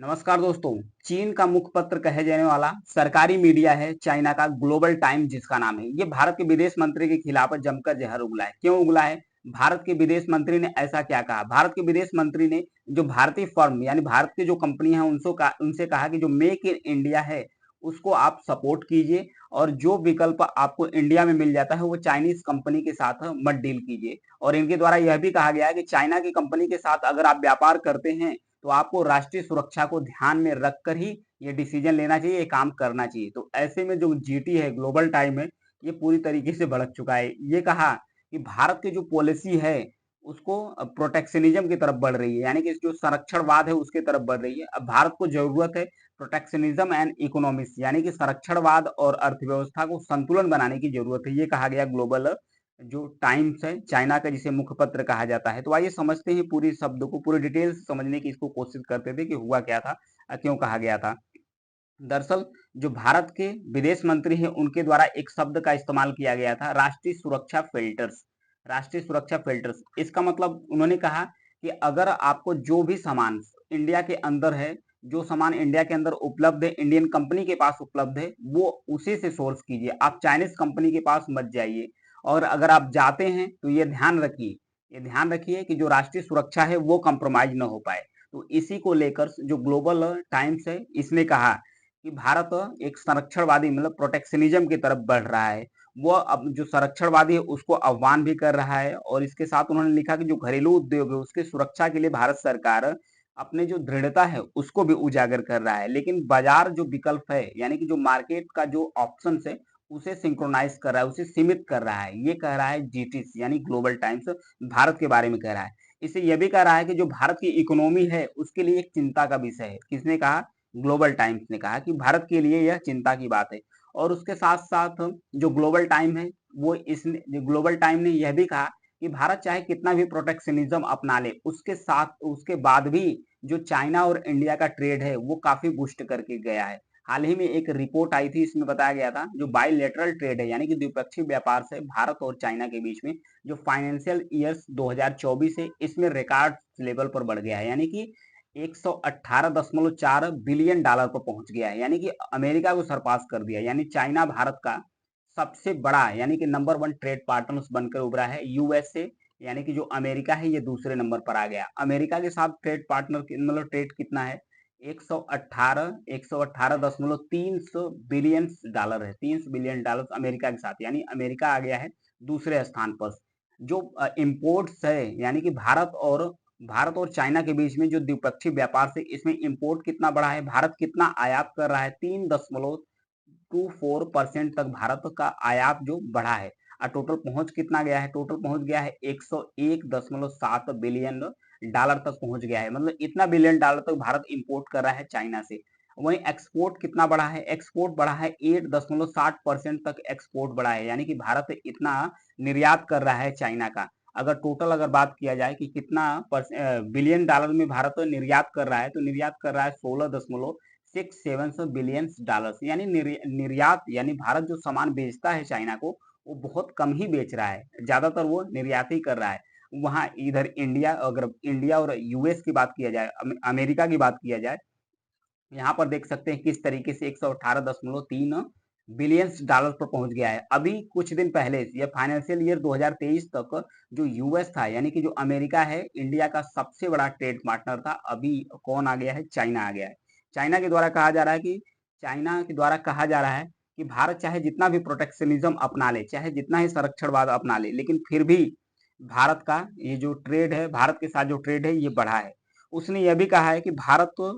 नमस्कार दोस्तों। चीन का मुखपत्र कहे जाने वाला सरकारी मीडिया है चाइना का ग्लोबल टाइम जिसका नाम है, ये भारत के विदेश मंत्री के खिलाफ जमकर जहर उगला है। क्यों उगला है? भारत के विदेश मंत्री ने ऐसा क्या कहा? भारत के विदेश मंत्री ने जो भारतीय फर्म यानी भारत की जो कंपनी है उनसे कहा कि जो मेक इन इंडिया है उसको आप सपोर्ट कीजिए और जो विकल्प आपको इंडिया में मिल जाता है वो चाइनीज कंपनी के साथ मत डील कीजिए। और इनके द्वारा यह भी कहा गया है कि चाइना की कंपनी के साथ अगर आप व्यापार करते हैं तो आपको राष्ट्रीय सुरक्षा को ध्यान में रखकर ही ये डिसीजन लेना चाहिए, ये काम करना चाहिए। तो ऐसे में जो जीटी है, ग्लोबल टाइम है, ये पूरी तरीके से भड़क चुका है। ये कहा कि भारत की जो पॉलिसी है उसको प्रोटेक्शनिज्म की तरफ बढ़ रही है, यानी कि जो संरक्षणवाद है उसके तरफ बढ़ रही है। अब भारत को जरूरत है प्रोटेक्शनिज्म एंड इकोनॉमिक्स, यानी कि संरक्षणवाद और अर्थव्यवस्था को संतुलन बनाने की जरूरत है। ये कहा गया ग्लोबल जो टाइम्स है चाइना का, जिसे मुखपत्र कहा जाता है। तो आइए समझते हैं पूरी शब्द को, पूरी डिटेल से समझने की इसको कोशिश करते थे कि हुआ क्या था, क्यों कहा गया था। दरअसल जो भारत के विदेश मंत्री हैं उनके द्वारा एक शब्द का इस्तेमाल किया गया था, राष्ट्रीय सुरक्षा फिल्टर्स। राष्ट्रीय सुरक्षा फिल्टर्स, इसका मतलब उन्होंने कहा कि अगर आपको जो भी सामान इंडिया के अंदर है, जो सामान इंडिया के अंदर उपलब्ध है, इंडियन कंपनी के पास उपलब्ध है, वो उसी से सोर्स कीजिए। आप चाइनीज कंपनी के पास मत जाइए। और अगर आप जाते हैं तो ये ध्यान रखिए कि जो राष्ट्रीय सुरक्षा है वो कंप्रोमाइज न हो पाए। तो इसी को लेकर जो ग्लोबल टाइम्स है इसने कहा कि भारत एक संरक्षणवादी मतलब प्रोटेक्शनिज्म की तरफ बढ़ रहा है। वो अब जो संरक्षणवादी है उसको आह्वान भी कर रहा है, और इसके साथ उन्होंने लिखा कि जो घरेलू उद्योग है उसकी सुरक्षा के लिए भारत सरकार अपने जो दृढ़ता है उसको भी उजागर कर रहा है, लेकिन बाजार जो विकल्प है यानी कि जो मार्केट का जो ऑप्शन है उसे सिंक्रोनाइज कर रहा है, उसे सीमित कर रहा है। ये कह रहा है जीटीस यानी ग्लोबल टाइम्स, भारत के बारे में कह रहा है। इसे यह भी कह रहा है कि जो भारत की इकोनॉमी है उसके लिए एक चिंता का विषय है। किसने कहा? ग्लोबल टाइम्स ने कहा कि भारत के लिए यह चिंता की बात है। और उसके साथ साथ जो ग्लोबल टाइम है वो इसने जो ग्लोबल टाइम ने यह भी कहा कि भारत चाहे कितना भी प्रोटेक्शनिज्म अपना ले, उसके साथ उसके बाद भी जो चाइना और इंडिया का ट्रेड है वो काफी बूस्ट करके गया है। हाल ही में एक रिपोर्ट आई थी, इसमें बताया गया था जो बायलैटरल ट्रेड है यानी कि द्विपक्षीय व्यापार से भारत और चाइना के बीच में जो फाइनेंशियल ईयर्स 2024 है इसमें रिकॉर्ड लेवल पर बढ़ गया है, यानी कि 118.4 बिलियन डॉलर पर पहुंच गया है, यानी कि अमेरिका को सरपास कर दिया। यानी चाइना भारत का सबसे बड़ा यानी कि नंबर वन ट्रेड पार्टनर बनकर उभरा है। यूएसए यानी कि जो अमेरिका है ये दूसरे नंबर पर आ गया। अमेरिका के साथ ट्रेड पार्टनर मतलब ट्रेड कितना है? 118 बिलियन डॉलर है। 300 बिलियन डॉलर अमेरिका के साथ, यानी अमेरिका आ गया है दूसरे स्थान पर। जो इंपोर्ट्स है यानी कि भारत और चाइना के बीच में जो द्विपक्षीय व्यापार से इसमें इंपोर्ट कितना बढ़ा है, भारत कितना आयात कर रहा है, 3.24% तक भारत का आयात जो बढ़ा है। और टोटल पहुंच कितना गया है? टोटल पहुंच गया है 101.7 बिलियन डॉलर तक पहुंच गया है। मतलब इतना बिलियन डॉलर तक भारत इंपोर्ट कर रहा है चाइना से। वहीं एक्सपोर्ट कितना बढ़ा है? एक्सपोर्ट बढ़ा है 8.60% तक एक्सपोर्ट बढ़ा है, यानी कि भारत इतना निर्यात कर रहा है चाइना का। अगर बात किया जाए कि कितना बिलियन डॉलर में भारत निर्यात कर रहा है, तो निर्यात कर रहा है 16.67 बिलियन डॉलर, यानी निर्यात यानी भारत जो सामान बेचता है चाइना को वो बहुत कम ही बेच रहा है, ज्यादातर वो निर्यात ही कर रहा है। वहां इधर इंडिया, अगर इंडिया और यूएस की बात किया जाए, अमेरिका की बात किया जाए, यहाँ पर देख सकते हैं किस तरीके से 118.3 बिलियन डॉलर पर पहुंच गया है। अभी कुछ दिन पहले ये फाइनेंशियल ईयर 2023 तक जो यूएस था यानी कि जो अमेरिका है इंडिया का सबसे बड़ा ट्रेड पार्टनर था, अभी कौन आ गया है? चाइना आ गया है। चाइना के द्वारा कहा जा रहा है कि चाइना के द्वारा कहा जा रहा है कि भारत चाहे जितना भी प्रोटेक्शनिज्म अपना ले, चाहे जितना ही संरक्षणवाद अपना ले, लेकिन फिर भी भारत का ये जो ट्रेड है, भारत के साथ जो ट्रेड है ये बढ़ा है। उसने यह भी कहा है कि भारत को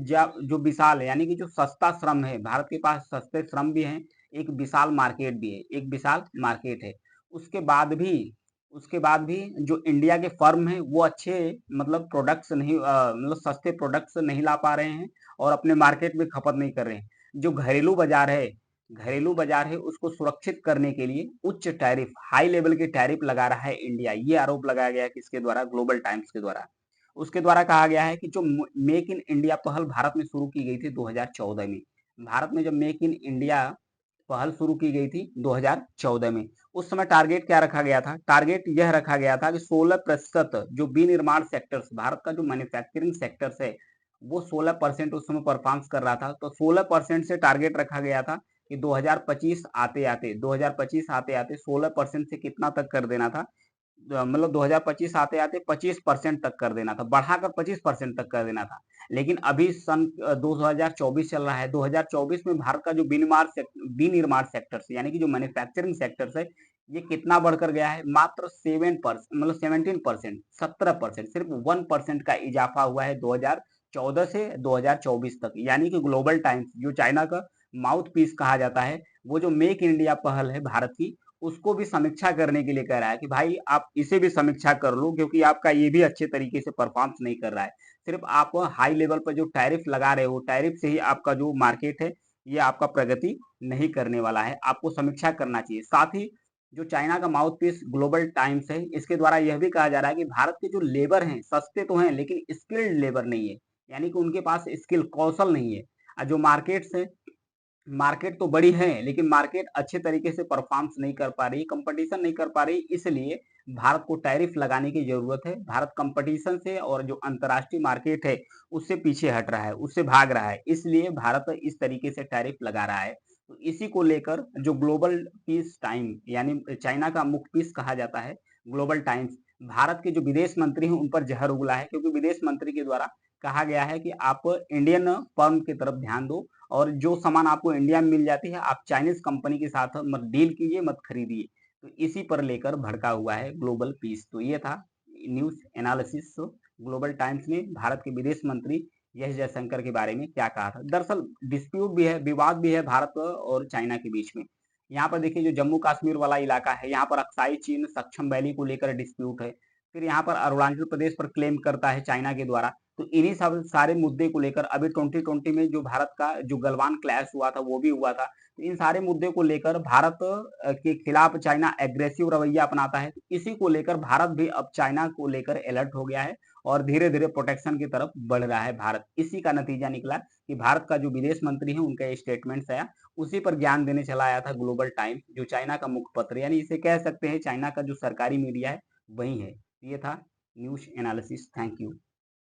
जो विशाल है यानी कि जो सस्ता श्रम है, भारत के पास सस्ते श्रम भी हैं, एक विशाल मार्केट भी है, एक विशाल मार्केट है। उसके बाद भी उसके बाद भी जो इंडिया के फर्म है वो अच्छे मतलब प्रोडक्ट्स नहीं मतलब सस्ते प्रोडक्ट्स नहीं ला पा रहे हैं और अपने मार्केट में खपत नहीं कर रहे हैं। जो घरेलू बाजार है उसको सुरक्षित करने के लिए उच्च टैरिफ, हाई लेवल के टैरिफ लगा रहा है इंडिया। ये आरोप लगाया गया है किसके द्वारा? ग्लोबल टाइम्स के द्वारा। उसके द्वारा कहा गया है कि जो मेक इन इंडिया पहल भारत में शुरू की गई थी 2014 में, भारत में जब मेक इन इंडिया पहल शुरू की गई थी 2014 में, उस समय टारगेट क्या रखा गया था? टारगेट यह रखा गया था कि 16% जो विनिर्माण सेक्टर्स, भारत का जो मैन्युफैक्चरिंग सेक्टर्स है वो 16% उस समय परफॉर्म्स कर रहा था। तो 16% से टारगेट रखा गया था कि 2025 आते-आते 2025 आते-आते 16% से कितना तक कर देना था, मतलब 2025 आते-आते 25% तक कर देना था, बढ़ाकर 25% तक कर देना था। लेकिन अभी सन 2024 चल रहा है, 2024 में भारत का जो विनिर्माण सेक्टर्स यानी कि जो मैन्युफैक्चरिंग सेक्टर्स है, ये कितना बढ़कर गया है, मात्र 7% मतलब 17%, 17%, सिर्फ 1% का इजाफा हुआ है 2014 से 2024 तक। यानी कि ग्लोबल टाइम्स जो चाइना का माउथ पीस कहा जाता है, वो जो मेक इन इंडिया पहल है भारत की, उसको भी समीक्षा करने के लिए कह रहा है कि भाई आप इसे भी समीक्षा कर लो, क्योंकि आपका ये भी अच्छे तरीके से परफॉर्म्स नहीं कर रहा है। सिर्फ आप हाई लेवल पर जो टैरिफ लगा रहे हो, टैरिफ से ही आपका जो मार्केट है, ये आपका प्रगति नहीं करने वाला है, आपको समीक्षा करना चाहिए। साथ ही जो चाइना का माउथ पीस ग्लोबल टाइम्स है, इसके द्वारा यह भी कहा जा रहा है कि भारत के जो लेबर हैं, सस्ते तो हैं लेकिन स्किल्ड लेबर नहीं है, यानी कि उनके पास स्किल कौशल नहीं है। जो मार्केट्स है, मार्केट तो बड़ी है लेकिन मार्केट अच्छे तरीके से परफॉर्म्स नहीं कर पा रही, कंपटीशन नहीं कर पा रही, इसलिए भारत को टैरिफ लगाने की जरूरत है। भारत कंपटीशन से और जो अंतर्राष्ट्रीय मार्केट है उससे पीछे हट रहा है, उससे भाग रहा है, इसलिए भारत इस तरीके से टैरिफ लगा रहा है। तो इसी को लेकर जो ग्लोबल पीस टाइम यानी चाइना का मुख पीस कहा जाता है, ग्लोबल टाइम्स, भारत के जो विदेश मंत्री हैं उन पर जहर उगला है, क्योंकि विदेश मंत्री के द्वारा कहा गया है कि आप इंडियन फर्म की तरफ ध्यान दो और जो सामान आपको इंडिया में मिल जाती है आप चाइनीज कंपनी के साथ मत डील कीजिए, मत खरीदिए। तो इसी पर लेकर भड़का हुआ है ग्लोबल पीस। तो ये था न्यूज एनालिसिस। ग्लोबल टाइम्स ने भारत के विदेश मंत्री एस जयशंकर के बारे में क्या कहा था। दरअसल डिस्प्यूट भी है, विवाद भी है भारत और चाइना के बीच में। यहाँ पर देखिए जो जम्मू कश्मीर वाला इलाका है, यहाँ पर अक्साई चीन सक्षम वैली को लेकर डिस्प्यूट है। फिर यहाँ पर अरुणाचल प्रदेश पर क्लेम करता है चाइना के द्वारा। तो इन्हीं सब सारे मुद्दे को लेकर अभी 2020 में जो भारत का जो गलवान क्लैश हुआ था वो भी हुआ था। तो इन सारे मुद्दे को लेकर भारत के खिलाफ चाइना एग्रेसिव रवैया अपनाता है। तो इसी को लेकर भारत भी अब चाइना को लेकर अलर्ट हो गया है और धीरे धीरे प्रोटेक्शन की तरफ बढ़ रहा है भारत। इसी का नतीजा निकला कि भारत का जो विदेश मंत्री है उनका स्टेटमेंट आया, उसी पर ज्ञान देने चला आया था ग्लोबल टाइम्स, जो चाइना का मुखपत्र यानी इसे कह सकते हैं चाइना का जो सरकारी मीडिया है वही है। ये था न्यूज एनालिसिस। Thank you.